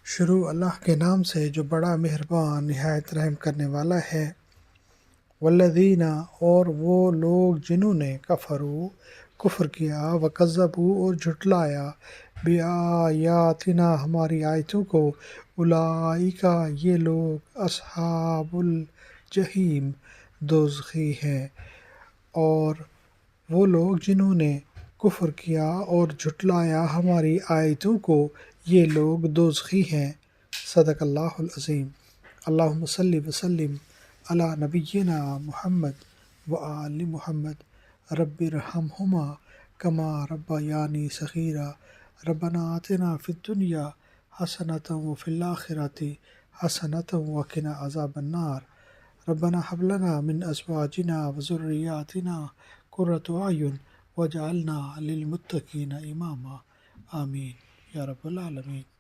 شروع اللہ کے نام سے جو بڑا مہربان نہایت رحم کرنے والا ہے۔ والذین اور وہ لوگ جنہوں نے کفر کیا وکذبوا اور جھٹلایا بآیاتنا ہماری آیتوں کو اولئک یہ لوگ اصحاب الجحیم دوزخی ہیں۔ اور وہ لوگ جنہوں نے کفر کیا اور جھٹلایا ہماری آیتوں کو یہ لوگ دوزخی ہیں۔ صدق اللہ العظیم۔ اللہم صلی وسلم علی نبینا محمد وآل محمد رب ارحمہما کما ربیانی صغیرا ربنا آتنا فی الدنیا حسنۃ وفی الآخرۃ حسنۃ وقنا عذاب النار ربنا ھب لنا من ازواجنا وذریاتنا قرۃ اعین واجعلنا للمتقین اماما آمین یا رب العالمین۔